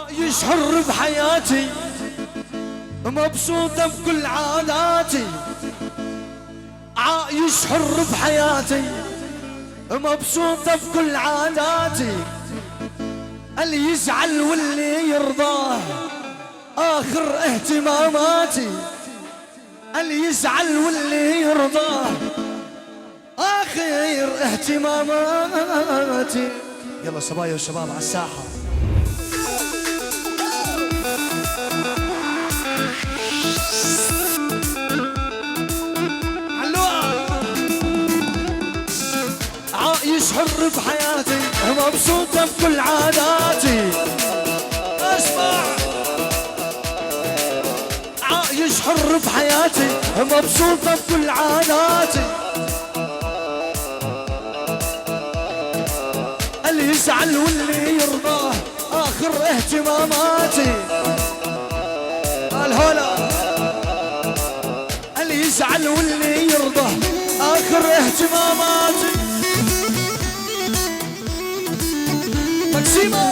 عايش حر بحياتي، مبسوطة بكل عاداتي. عايش حر بحياتي، مبسوطة بكل عاداتي. اللي يزعل واللي يرضاه آخر اهتماماتي. اللي يزعل واللي يرضاه آخر اهتماماتي. يلا صبايا وشباب على الساحة. عايش حر بحياتي، مبسوطة بكل عاداتي. اسمع، عايش حر بحياتي، مبسوطة بكل عاداتي. اللي يزعل واللي يرضاه آخر اهتماماتي. الهلا، اللي يزعل واللي يرضاه آخر اهتماماتي. مكسيمة